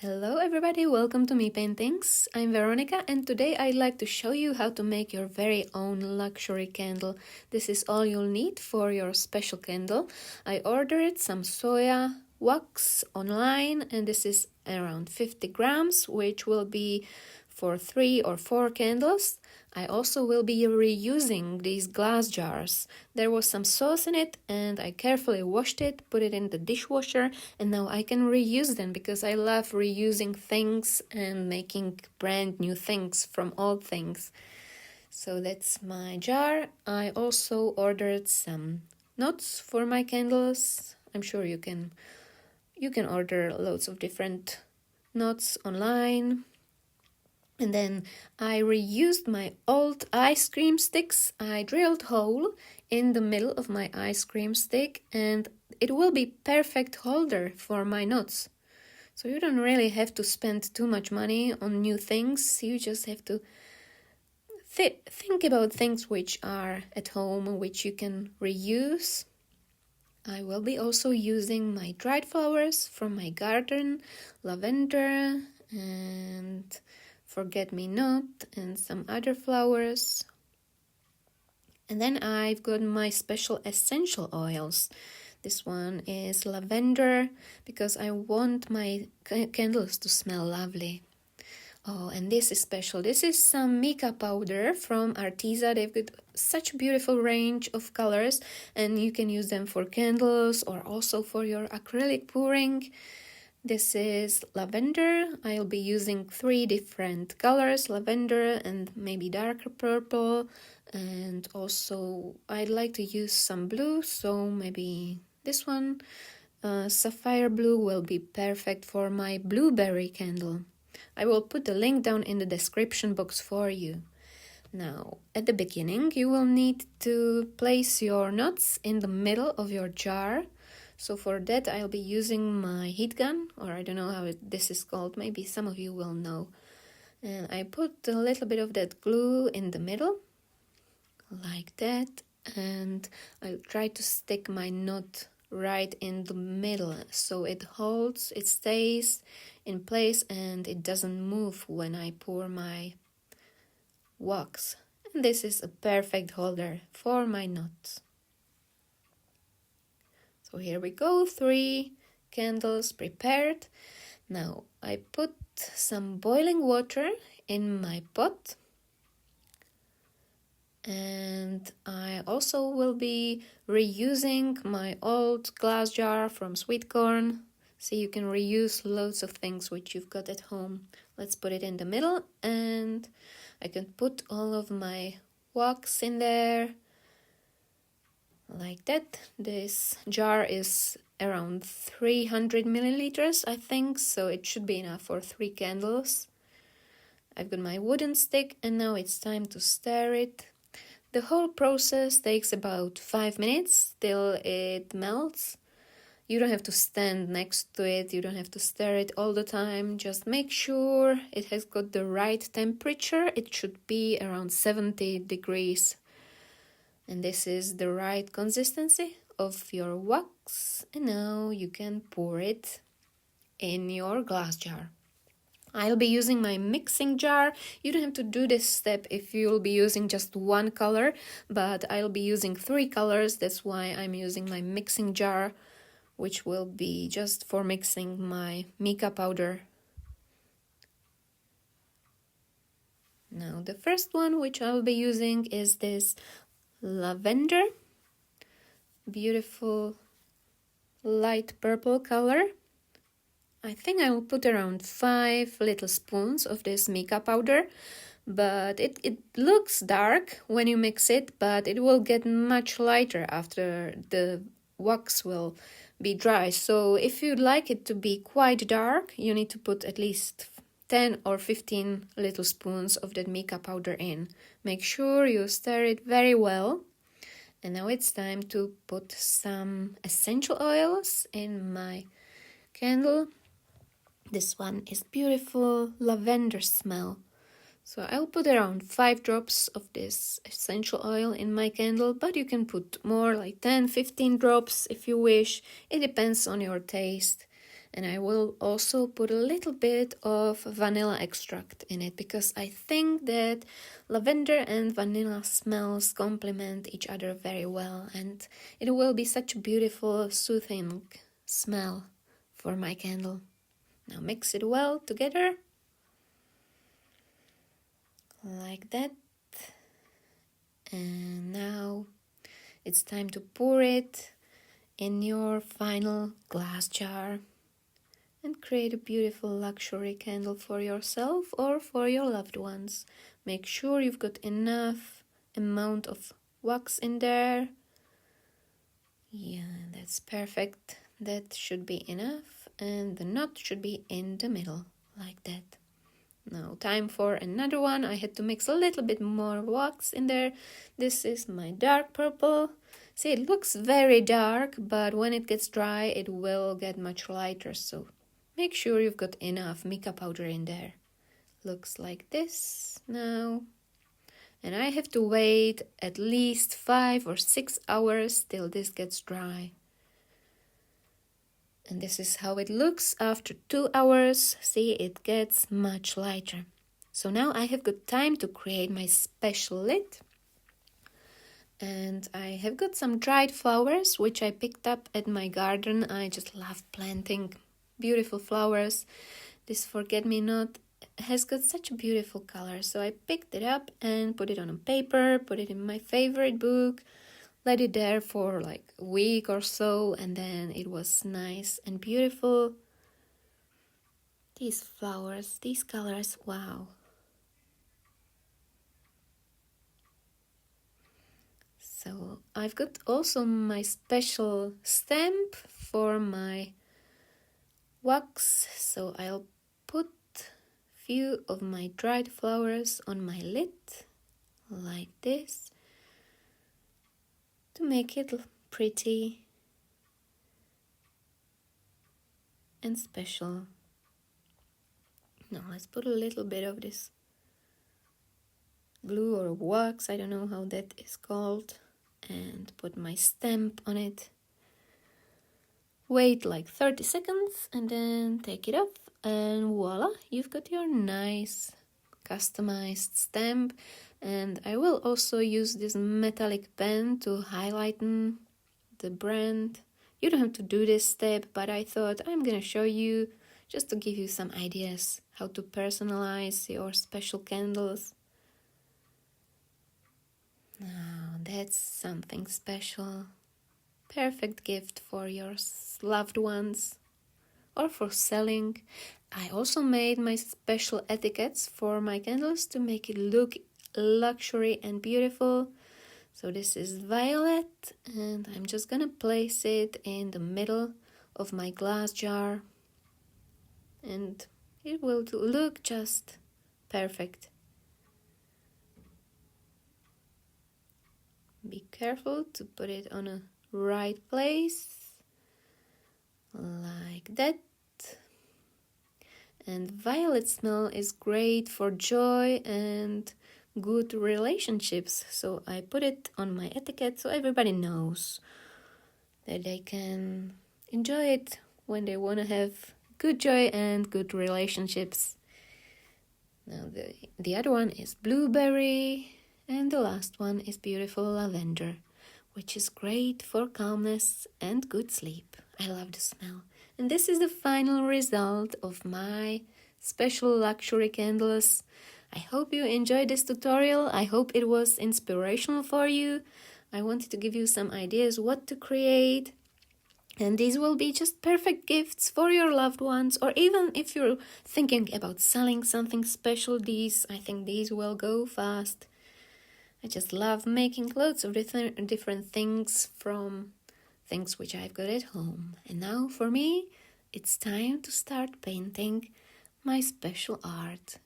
Hello everybody, welcome to Me Paintings. I'm Veronika and today I'd like to show you how to make your very own luxury candle. This is all you'll need for your special candle. I ordered some soya wax online and this is around 50 grams, which will be for 3 or 4 candles. I also will be reusing these glass jars. There was some sauce in it and I carefully washed it, put it in the dishwasher, and now I can reuse them because I love reusing things and making brand new things from old things. So that's my jar. I also ordered some knots for my candles. I'm sure you can order loads of different knots online. And then I reused my old ice cream sticks. I drilled a hole in the middle of my ice cream stick and it will be perfect holder for my knots. So you don't really have to spend too much money on new things. You just have to think about things which are at home, which you can reuse. I will be also using my dried flowers from my garden, lavender and forget-me-not and some other flowers. And then I've got my special essential oils. This one is lavender because I want my candles to smell lovely. Oh, and this is special. This is some Mica powder from Arteza. They've got such a beautiful range of colors and you can use them for candles or also for your acrylic pouring. This is lavender. I'll be using 3 different colors, lavender and maybe darker purple. And also I'd like to use some blue, so maybe this one. Sapphire blue will be perfect for my blueberry candle. I will put the link down in the description box for you. Now, at the beginning, you will need to place your knots in the middle of your jar. So for that, I'll be using my heat gun, or I don't know how this is called. Maybe some of you will know. And I put a little bit of that glue in the middle, like that. And I'll try to stick my knot right in the middle, so it holds, it stays in place, and it doesn't move when I pour my wax. And this is a perfect holder for my knots. So here we go, 3 candles prepared. Now I put some boiling water in my pot. And I also will be reusing my old glass jar from sweet corn. So you can reuse loads of things which you've got at home. Let's put it in the middle and I can put all of my wax in there. Like that. This jar is around 300 milliliters, I think, so it should be enough for 3 candles. I've got my wooden stick and now it's time to stir it. The whole process takes about 5 minutes till it melts. You don't have to stand next to it, you don't have to stir it all the time. Just make sure it has got the right temperature. It should be around 70 degrees. And this is the right consistency of your wax. And now you can pour it in your glass jar. I'll be using my mixing jar. You don't have to do this step if you'll be using just one color, but I'll be using 3 colors. That's why I'm using my mixing jar, which will be just for mixing my mica powder. Now the first one which I'll be using is this lavender, beautiful light purple color. I think I will put around 5 little spoons of this mica powder, but it looks dark when you mix it, but it will get much lighter after the wax will be dry. So if you'd like it to be quite dark, you need to put at least 10 or 15 little spoons of that mica powder in. Make sure you stir it very well. And now it's time to put some essential oils in my candle. This one is beautiful lavender smell. So I'll put around 5 drops of this essential oil in my candle, but you can put more, like 10, 15 drops if you wish. It depends on your taste. And I will also put a little bit of vanilla extract in it because I think that lavender and vanilla smells complement each other very well, and it will be such a beautiful, soothing smell for my candle. Now mix it well together, like that. And now it's time to pour it in your final glass jar and create a beautiful luxury candle for yourself or for your loved ones. Make sure you've got enough amount of wax in there. Yeah, that's perfect. That should be enough, and the knot should be in the middle, like that. Now time for another one. I had to mix a little bit more wax in there. This is my dark purple. See, it looks very dark, but when it gets dry, it will get much lighter, so make sure you've got enough mica powder in there. Looks like this now. And I have to wait at least 5 or 6 hours till this gets dry. And this is how it looks after 2 hours. See, it gets much lighter. So now I have got time to create my special lid. And I have got some dried flowers, which I picked up at my garden. I just love planting beautiful flowers. This forget-me-not has got such a beautiful color, so I picked it up and put it on a paper, put it in my favorite book, let it there for like a week or so, and then it was nice and beautiful. These flowers, these colors, wow. So I've got also my special stamp for my wax, so I'll put few of my dried flowers on my lid like this to make it pretty and special. Now let's put a little bit of this glue or wax, I don't know how that is called, and put my stamp on it. Wait like 30 seconds and then take it off, and voila, you've got your nice customized stamp. And I will also use this metallic pen to highlight the brand. You don't have to do this step, but I thought I'm gonna show you just to give you some ideas how to personalize your special candles. Now that's something special. Perfect gift for your loved ones or for selling. I also made my special etiquettes for my candles to make it look luxury and beautiful. So this is violet, and I'm just gonna place it in the middle of my glass jar, and it will look just perfect. Be careful to put it on a right place, like that. And violet smell is great for joy and good relationships, so I put it on my etiquette so everybody knows that they can enjoy it when they want to have good joy and good relationships. Now the other one is blueberry, and the last one is beautiful lavender, which is great for calmness and good sleep. I love the smell. And this is the final result of my special luxury candles. I hope you enjoyed this tutorial. I hope it was inspirational for you. I wanted to give you some ideas what to create. And these will be just perfect gifts for your loved ones, or even if you're thinking about selling something special, I think these will go fast. I just love making loads of different things from things which I've got at home. And now for me, it's time to start painting my special art.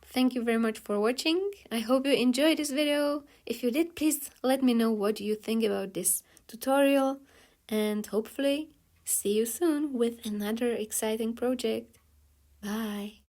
Thank you very much for watching. I hope you enjoyed this video. If you did, please let me know what you think about this tutorial, and hopefully see you soon with another exciting project. Bye!